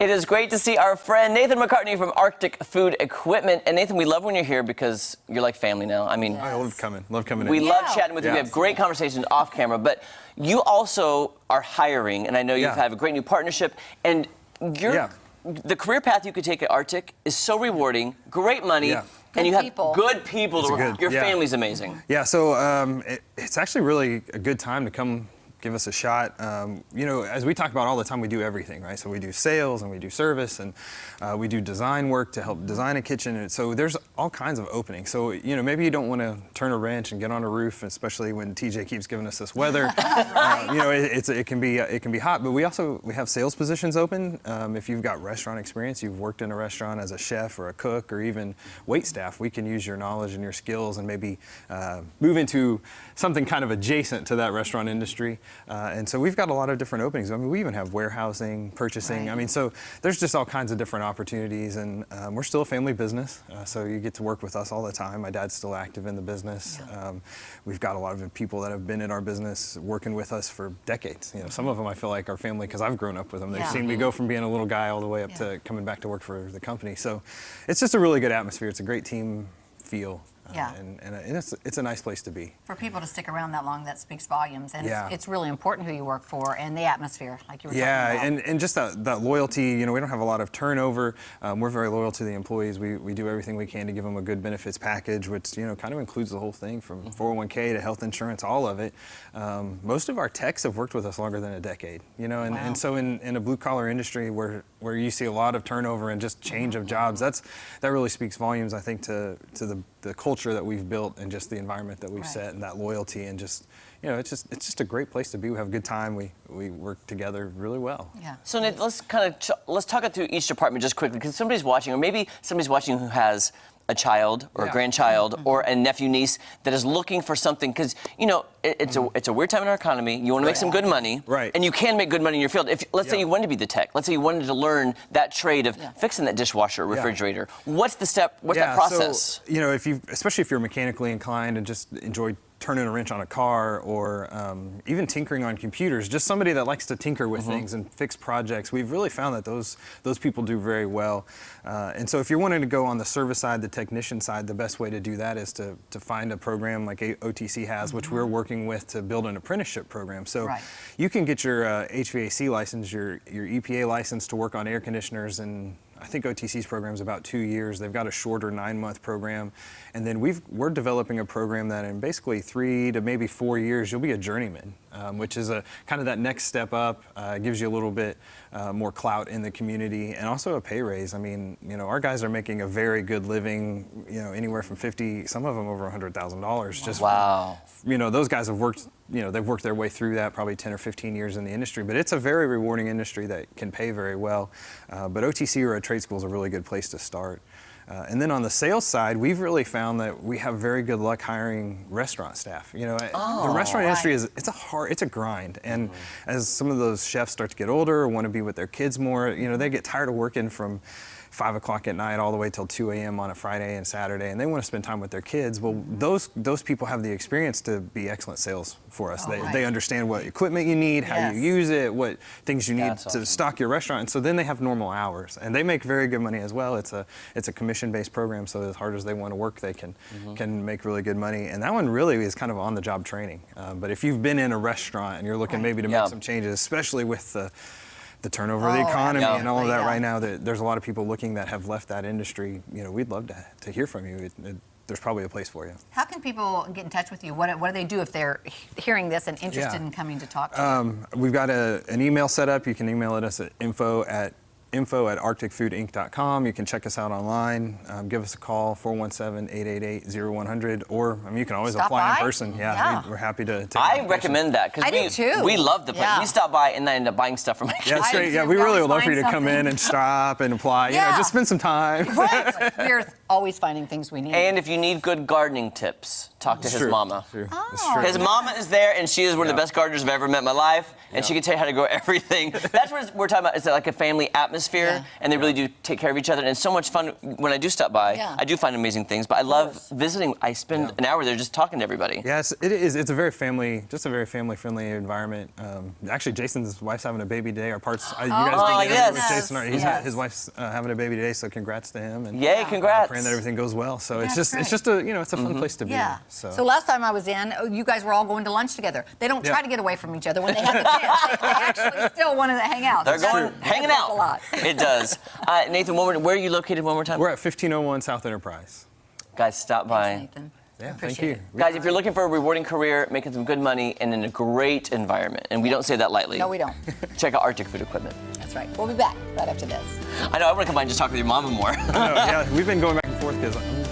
It is great to see our friend Nathan McCartney from Arctic Food Equipment. And Nathan, we love when you're here because you're like family now. I mean, I love coming in. We love chatting with you. We have great conversations off camera, but you also are hiring, and I know you have a great new partnership. And the career path you could take at Arctic is so rewarding, great money. And you have good people to work. Your family's amazing. Yeah, so it's actually really a good time to come give us a shot. You know, as we talk about all the time, we do everything, right? So we do sales and we do service and we do design work to help design a kitchen. And so there's all kinds of openings. So, you know, maybe you don't want to turn a wrench and get on a roof, especially when TJ keeps giving us this weather. You know, it can be hot, but we have sales positions open. If you've got restaurant experience, you've worked in a restaurant as a chef or a cook or even wait staff, we can use your knowledge and your skills and maybe move into something kind of adjacent to that restaurant industry. And so we've got a lot of different openings. I mean, we even have warehousing, purchasing. I mean, so there's just all kinds of different opportunities. And we're still a family business, so you get to work with us all the time. My dad's still active in the business. We've got a lot of people that have been in our business working with us for decades. You know, some of them I feel like are family because I've grown up with them. They've seen me go from being a little guy all the way up to coming back to work for the company. So it's just a really good atmosphere. It's a great team feel. And it's a nice place to be. For people to stick around that long, that speaks volumes. And it's really important who you work for and the atmosphere, like you were talking about. And just that loyalty. You know, we don't have a lot of turnover. We're very loyal to the employees. We do everything we can to give them a good benefits package, which, you know, kind of includes the whole thing from 401k to health insurance, all of it. Most of our techs have worked with us longer than a decade, you know, and so in a blue-collar industry where you see a lot of turnover and just change of jobs, that really speaks volumes, I think, to the culture that we've built and just the environment that we've set and that loyalty and just, you know, it's just a great place to be. We have a good time. We work together really well. So Nate, let's talk it through each department just quickly, because somebody's watching, or maybe somebody's watching who has a child or a grandchild or a nephew, niece that is looking for something, because, you know, it's a weird time in our economy. You want to make some good money, and you can make good money in your field. If let's say you wanted to be the tech, let's say you wanted to learn that trade of fixing that dishwasher or refrigerator. What's the step? What's that process? So, you know, especially if you're mechanically inclined and just enjoy turning a wrench on a car or even tinkering on computers, just somebody that likes to tinker with things and fix projects, we've really found that those people do very well. And so if you're wanting to go on the service side, the technician side, the best way to do that is to find a program like OTC has, which we're working with to build an apprenticeship program. So you can get your HVAC license, your EPA license to work on air conditioners, and I think OTC's program is about 2 years. They've got a shorter 9-month program. And then we're developing a program that in basically 3 to maybe 4 years, you'll be a journeyman, which is a kind of that next step up, gives you a little bit more clout in the community and also a pay raise. I mean, you know, our guys are making a very good living, you know, anywhere from 50, some of them over $100,000. Just from, you know, those guys have worked, you know, they've worked their way through that, probably 10 or 15 years in the industry, but it's a very rewarding industry that can pay very well. But OTC or a trade school is a really good place to start. And then on the sales side, we've really found that we have very good luck hiring restaurant staff. You know, the restaurant industry it's a grind. And as some of those chefs start to get older or want to be with their kids more, you know, they get tired of working from 5 o'clock at night all the way till 2 a.m. on a Friday and Saturday, and they want to spend time with their kids. Well, those people have the experience to be excellent sales for us. They understand what equipment you need, how you use it, what things you need to stock your restaurant, and so then they have normal hours, and they make very good money as well. It's a commission-based program, so as hard as they want to work, they can make really good money, and that one really is kind of on-the-job training. But if you've been in a restaurant and you're looking maybe to make some changes, especially with the turnover of the economy and all of that right now, there's a lot of people looking that have left that industry. You know, we'd love to hear from you. There's probably a place for you. How can people get in touch with you? What do they do if they're hearing this and interested in coming to talk to you? We've got an email set up. You can email us at info@arcticfoodinc.com. You can check us out online. Give us a call, 417-888-0100, or I mean, you can always apply in person. We're happy to take I recommend that because we love the place. We stop by and then end up buying stuff from my kids. Yeah, that's great. Yeah, we really would love for you to come in and stop and apply. You know, just spend some time. We're always finding things we need. And if you need good gardening tips, talk to his mama. His mama is there, and she is one of the best gardeners I've ever met in my life, and she can tell you how to grow everything. That's what we're talking about. It's like a family atmosphere. atmosphere, Yeah. and they really do take care of each other. And it's so much fun when I do stop by. Yeah. I do find amazing things, but I love course. visiting. I spend an hour there just talking to everybody. Yes, it is. It's a very family-friendly environment. Actually, Jason's wife's having a baby today. You guys Oh, did yes. with Jason. Yes. His wife's having a baby today, so congrats to him. And Yay, congrats. praying that everything goes well. So it's That's just a it's a fun place to be. Yeah. So. So last time I was in, you guys were all going to lunch together. They don't try Yeah. to get away from each other when they have the chance. They actually still want to hang out. They're So going, that hanging says out. a lot. It does. Nathan, where are you located one more time? We're at 1501 South Enterprise. Guys, stop by. Thanks, Nathan. Yeah, thank Appreciate you. it. Guys, if you're looking for a rewarding career, making some good money, and in a great environment, and we don't say that lightly. No, we don't. Check out Arctic Food Equipment. That's right. We'll be back right after this. I know, I want to come by and just talk with your mama more. Yeah, we've been going back and forth because I'm